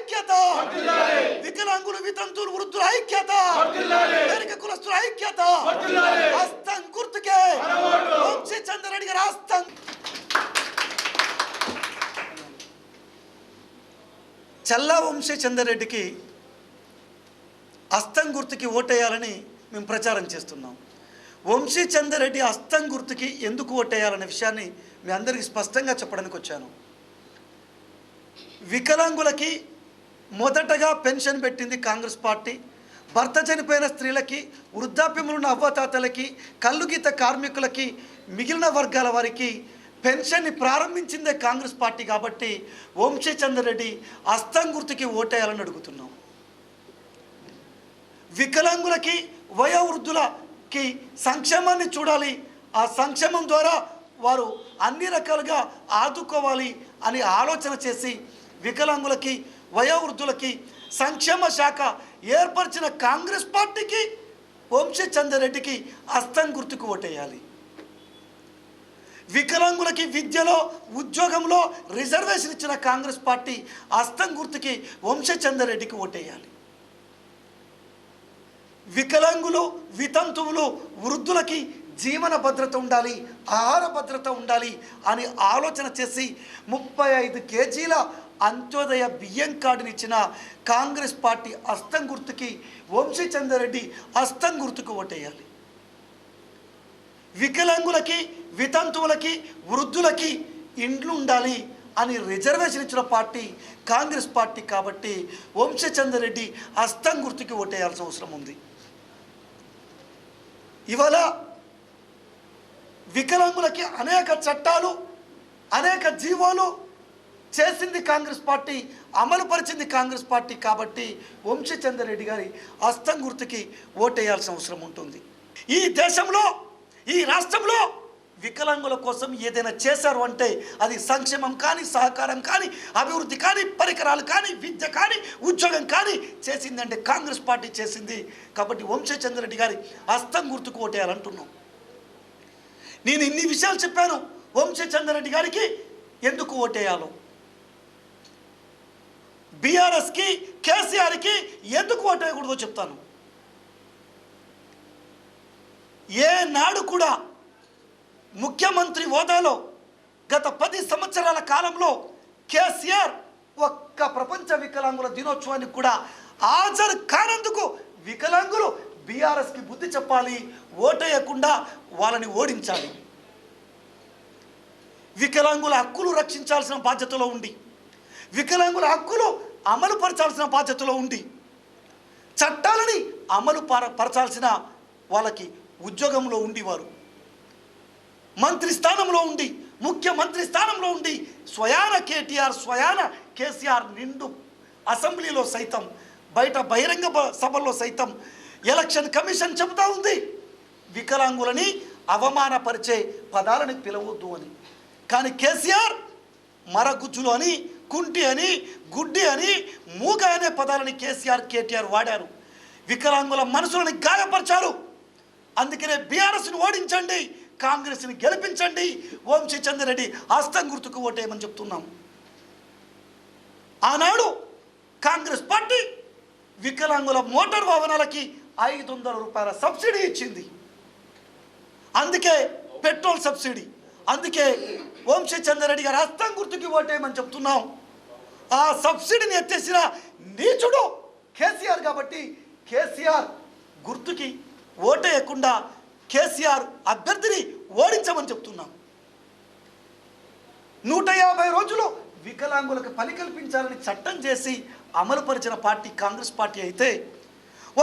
ఐక్యత, వికలాంగులు వితంతువులు వృద్ధుల ఐక్యత, పేరిక కులస్తుల ఐక్యత, హస్తం గుర్తుకే వంశీ చంద్రరెడ్డి గారి హస్తం. చల్లా వంశీ చంద్రరెడ్డికి హస్తం గుర్తుకి ఓటేయాలని మేము ప్రచారం చేస్తున్నాం. వంశీ చంద్రరెడ్డి హస్తం గుర్తుకి ఎందుకు ఓటేయాలనే విషయాన్ని మీ అందరికీ స్పష్టంగా చెప్పడానికి వచ్చాను. వికలాంగులకి మొదటగా పెన్షన్ పెట్టింది కాంగ్రెస్ పార్టీ. భర్త చనిపోయిన స్త్రీలకి, వృద్ధాప్యంలో ఉన్న అవ్వతాతలకి, కల్లుగీత కార్మికులకి, మిగిలిన వర్గాల వారికి పెన్షన్ని ప్రారంభించిందే కాంగ్రెస్ పార్టీ. కాబట్టి వంశీ చంద్రరెడ్డి హస్తం గుర్తుకి ఓటేయాలని అడుగుతున్నాం. వికలాంగులకి, వయోవృద్ధులకి సంక్షేమాన్ని చూడాలి, ఆ సంక్షేమం ద్వారా వారు అన్ని రకాలుగా ఆదుకోవాలి అని ఆలోచన చేసి వికలాంగులకి, వయోవృద్ధులకి సంక్షేమ శాఖ ఏర్పరిచిన కాంగ్రెస్ పార్టీకి వంశీ చంద్రరెడ్డికి హస్తం గుర్తుకు ఓటేయాలి. వికలాంగులకి విద్యలో, ఉద్యోగంలో రిజర్వేషన్ ఇచ్చిన కాంగ్రెస్ పార్టీ హస్తం గుర్తుకి వంశీ చంద్రరెడ్డికి ఓటేయాలి. వికలాంగులు, వితంతువులు, వృద్ధులకి జీవన భద్రత ఉండాలి, ఆహార భద్రత ఉండాలి అని ఆలోచన చేసి 35 కేజీల అంత్యోదయ బియ్యం కార్డుని ఇచ్చిన కాంగ్రెస్ పార్టీ హస్తం గుర్తుకి వంశీ చంద్రరెడ్డి హస్తం గుర్తుకు ఓటేయాలి. వికలాంగులకి, వితంతువులకి, వృద్ధులకి ఇండ్లు ఉండాలి అని రిజర్వేషన్ ఇచ్చిన పార్టీ కాంగ్రెస్ పార్టీ. కాబట్టి వంశీ చంద్రరెడ్డి హస్తం గుర్తుకి ఓటేయాల్సిన అవసరం ఉంది. ఇవాళ వికలాంగులకి అనేక చట్టాలు, అనేక జీవోలు చేసింది కాంగ్రెస్ పార్టీ, అమలుపరిచింది కాంగ్రెస్ పార్టీ. కాబట్టి వంశీ చంద్రరెడ్డి గారి హస్తం గుర్తుకి ఓటేయాల్సిన అవసరం ఉంటుంది. ఈ దేశంలో, ఈ రాష్ట్రంలో వికలాంగుల కోసం ఏదైనా చేశారు అంటే అది సంక్షేమం కానీ, సహకారం కానీ, అభివృద్ధి కానీ, పరికరాలు కానీ, విద్య కానీ, ఉద్యోగం కానీ చేసిందంటే కాంగ్రెస్ పార్టీ చేసింది. కాబట్టి వంశీ చంద్రరెడ్డి గారి హస్తం గుర్తుకు ఓటేయాలంటున్నాం. నేను ఇన్ని విషయాలు చెప్పాను. వంశీ చంద్రరెడ్డి గారికి ఎందుకు ఓటేయాలో, బీఆర్ఎస్కి, కేసీఆర్కి ఎందుకు ఓటేయకూడదో చెప్తాను. ఏనాడు కూడా ముఖ్యమంత్రి హోదాలో గత 10 సంవత్సరాల కాలంలో కేసీఆర్ ఒక్క ప్రపంచ వికలాంగుల దినోత్సవానికి కూడా హాజరు కానందుకు వికలాంగులు బీఆర్ఎస్కి బుద్ధి చెప్పాలి, ఓటేయకుండా వాళ్ళని ఓడించాలి. వికలాంగుల హక్కులు రక్షించాల్సిన బాధ్యతలో ఉండి, వికలాంగుల హక్కులు అమలు పరచాల్సిన బాధ్యతలో ఉండి, చట్టాలని అమలు పరచాల్సిన వాళ్ళకి ఉద్యోగంలో ఉండి, మంత్రి స్థానంలో ఉండి, ముఖ్యమంత్రి స్థానంలో ఉండి స్వయాన కేటీఆర్, స్వయాన కేసీఆర్ నిండు అసెంబ్లీలో సైతం, బయట బహిరంగ సభల్లో సైతం ఎలక్షన్ కమిషన్ చెబుతూ ఉంది వికలాంగులని అవమానపరిచే పదాలని పిలవద్దు అని. కానీ కేసీఆర్ మరగుజ్జులు అని, కుంటి అని, గుడ్డి అని, మూగ అనే పదాలని కేటీఆర్ వాడారు. వికలాంగుల మనసులని గాయపరిచారు. అందుకనే బీఆర్ఎస్ని ఓడించండి, కాంగ్రెస్ని గెలిపించండి, వంశీ చంద్రరెడ్డి హస్తం గుర్తుకు ఓటేయమని చెప్తున్నాం. ఆనాడు కాంగ్రెస్ పార్టీ వికలాంగుల మోటార్ వాహనాలకి 500 రూపాయల సబ్సిడీ ఇచ్చింది. అందుకే పెట్రోల్ సబ్సిడీ, అందుకే వంశీ చంద్రరెడ్డి గారి హస్తం గుర్తుకి ఓటేయమని చెప్తున్నాం. ఆ సబ్సిడీని ఎత్తేసిన నీచుడు కేసీఆర్. కాబట్టి కేసీఆర్ గుర్తుకి ఓటేయకుండా కేసీఆర్ అభ్యర్థిని ఓడించమని చెప్తున్నాం. 150 రోజులు వికలాంగులకు పని కల్పించాలని చట్టం చేసి అమలుపరిచిన పార్టీ కాంగ్రెస్ పార్టీ అయితే,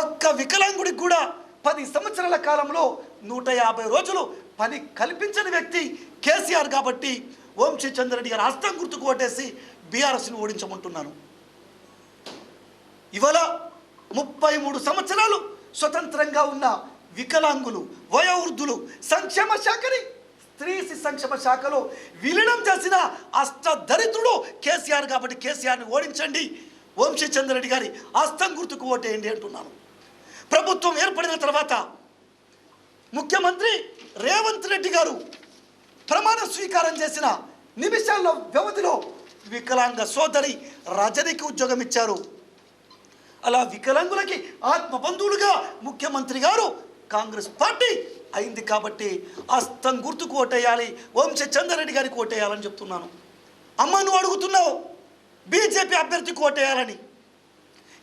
ఒక్క వికలాంగుడికి కూడా 10 సంవత్సరాల కాలంలో 150 రోజులు పని కల్పించని వ్యక్తి కేసీఆర్. కాబట్టి వంశీ చంద్రరెడ్డి గారు హస్తం గుర్తుకు ఓటేసి బీఆర్ఎస్ని ఓడించమంటున్నాను. ఇవాళ 33 సంవత్సరాలు స్వతంత్రంగా ఉన్న వికలాంగులు, వయోవృద్ధులు సంక్షేమ శాఖని స్త్రీ సంక్షేమ శాఖలో విలీనం చేసిన అష్టదరిద్రుడు కేసీఆర్. కాబట్టి కేసీఆర్ని ఓడించండి, వంశీ చంద్రరెడ్డి గారి హస్తం గుర్తుకు ఓటేయండి అంటున్నాను. ప్రభుత్వం ఏర్పడిన తర్వాత ముఖ్యమంత్రి రేవంత్ రెడ్డి గారు ప్రమాణ స్వీకారం చేసిన నిమిషాల్లో వ్యవధిలో వికలాంగ సోదరి రజనికి ఉద్యోగం ఇచ్చారు. అలా వికలాంగులకి ఆత్మబంధువులుగా ముఖ్యమంత్రి గారు కాంగ్రెస్ పార్టీ అయింది కాబట్టి హస్తం గుర్తుకు ఓటేయాలి, వంశచంద్రరెడ్డి గారికి ఓటేయాలని చెప్తున్నాను. అమ్మ నువ్వు అడుగుతున్నావు బీజేపీ అభ్యర్థికి ఓటేయాలని.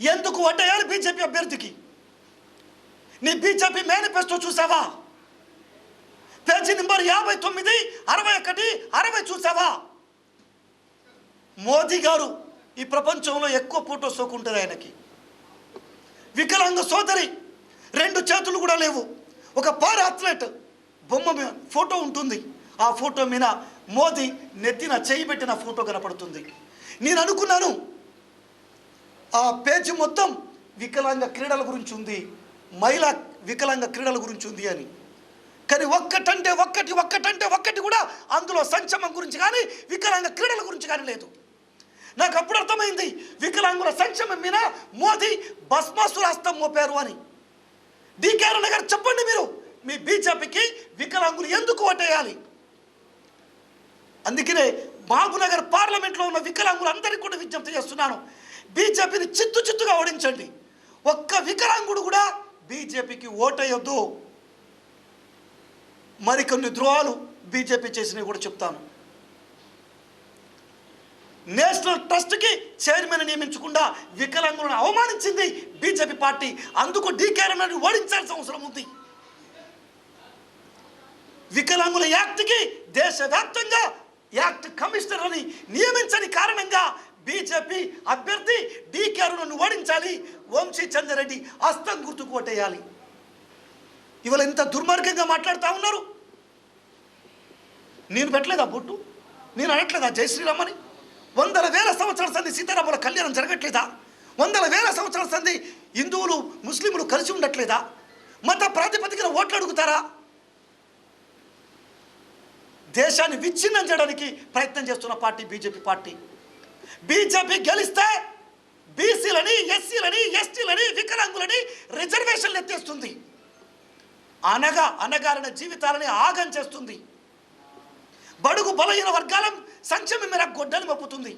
ఎందుకు ఓటేయాలి బీజేపీ అభ్యర్థికి? నీ బీజేపీ మేనిఫెస్టో చూసావా? పేజీ నెంబర్ 59, 61, 60 చూసావా? మోదీ గారు ఈ ప్రపంచంలో ఎక్కువ ఫోటో సోకుంటుంది ఆయనకి. వికలాంగ సోదరి 2 చేతులు కూడా లేవు, ఒక పారా అథ్లెట్ బొమ్మ ఫోటో ఉంటుంది. ఆ ఫోటో మీద మోదీ నెత్తిన చేయి పెట్టిన ఫోటో కనపడుతుంది. నేను అనుకున్నాను ఆ పేజీ మొత్తం వికలాంగ క్రీడల గురించి ఉంది, మహిళా వికలాంగ క్రీడల గురించి ఉంది అని. కానీ ఒక్కటంటే ఒక్కటి కూడా అందులో సంక్షేమం గురించి కానీ వికలాంగ క్రీడల గురించి కానీ లేదు. నాకు అప్పుడు అర్థమైంది వికలాంగుల సంక్షేమం మీద మోదీ భస్మాసుర హస్తం మోపారు అని. డికే అరుణ గారు చెప్పండి, మీరు మీ బీజేపీకి వికలాంగులు ఎందుకు ఓటేయాలి? అందుకనే మహబూబ్నగర్ పార్లమెంట్లో ఉన్న వికలాంగులందరికీ కూడా విజ్ఞప్తి చేస్తున్నాను, బీజేపీని చిత్తుగా ఓడించండి. ఒక్క వికలాంగుడు కూడా బీజేపీకి ఓటేయొద్దు. మరికొన్ని ద్రోహాలు బీజేపీ చేసినవి కూడా చెప్తాను. నేషనల్ ట్రస్ట్కి చైర్మన్ నియమించకుండా వికలాంగులను అవమానించింది బీజేపీ పార్టీ. అందుకు డీకే అరుణని ఓడించాల్సిన అవసరం ఉంది. వికలాంగుల యాక్ట్కి దేశవ్యాప్తంగా యాక్ట్ కమిషనర్ అని నియమించని కారణంగా బీజేపీ అభ్యర్థి డీకే అరుణను ఓడించాలి, వంశీచంద్రరెడ్డి హస్తం గుర్తుకు ఓటేయాలి. ఇవాళ ఎంత దుర్మార్గంగా మాట్లాడుతూ ఉన్నారు. నేను పెట్టలేదా బొట్టు? నేను అనట్లేదా జై శ్రీరామ్ అని? 100,000 సంవత్సరాల సంది సీతారాముల కళ్యాణం జరగట్లేదా? 100,000 సంవత్సరాల సంది హిందువులు ముస్లింలు కలిసి ఉండట్లేదా? మత ప్రాతిపదికన ఓట్లు అడుగుతారా? దేశాన్ని విచ్ఛిన్నం చేయడానికి ప్రయత్నం చేస్తున్న పార్టీ బీజేపీ పార్టీ. బీజేపీ గెలిస్తే బీసీలని, ఎస్సీలని, ఎస్టీలని, వికలాంగులని రిజర్వేషన్లు ఎత్తేస్తుంది. అనగారిన జీవితాలని ఆగం చేస్తుంది. బడుగు బలహీన వర్గాల సంక్షేమం మేర గొడ్డలు మప్పుతుంది.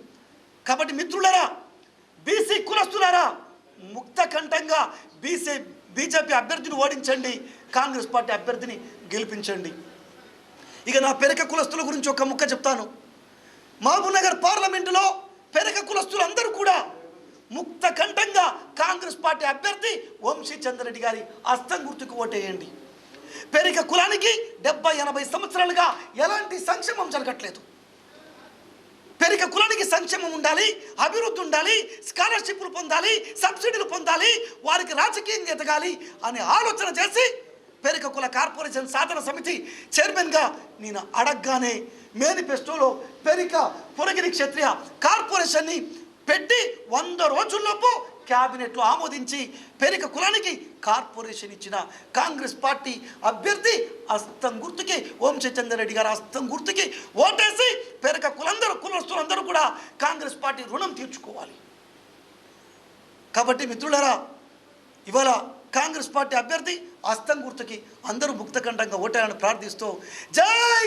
కాబట్టి మిత్రులారా, బీసీ కులస్తులారా, ముక్త కంఠంగా బీజేపీ అభ్యర్థిని ఓడించండి, కాంగ్రెస్ పార్టీ అభ్యర్థిని గెలిపించండి. ఇక నా పెరక కులస్తుల గురించి ఒక ముక్క చెప్తాను. మహబూబ్నగర్ పార్లమెంటులో పెరక కులస్తులు అందరూ కూడా ముక్త కంఠంగా కాంగ్రెస్ పార్టీ అభ్యర్థి వంశీచంద్రరెడ్డి గారి హస్తం గుర్తుకు ఓటేయండి. పెరిక కులానికి 70-80 సంవత్సరాలుగా ఎలాంటి సంక్షేమం జరగట్లేదు. పెరిక కులానికి సంక్షేమం ఉండాలి, అభివృద్ధి ఉండాలి, స్కాలర్షిప్లు పొందాలి, సబ్సిడీలు పొందాలి, వారికి రాజకీయంగా ఎదగాలి అనే ఆలోచన చేసి పెరిక కుల కార్పొరేషన్ సాధన సమితి చైర్మన్గా నేను అడగగానే మేనిఫెస్టోలో పెరిక పురగిరి క్షత్రియ కార్పొరేషన్ని పెట్టి 100 రోజుల్లోపు క్యాబినెట్లో ఆమోదించి పెరిక కులానికి కార్పొరేషన్ ఇచ్చిన కాంగ్రెస్ పార్టీ అభ్యర్థి హస్తం గుర్తుకి వంశచంద్రరెడ్డి గారు హస్తం గుర్తుకి ఓటేసి పెరిక కులస్తులందరూ కూడా కాంగ్రెస్ పార్టీ రుణం తీర్చుకోవాలి. కాబట్టి మిత్రులారా, ఇవాళ కాంగ్రెస్ పార్టీ అభ్యర్థి హస్తం గుర్తుకి అందరూ ముక్తకంఠంగా ఓటేయాలని ప్రార్థిస్తూ జై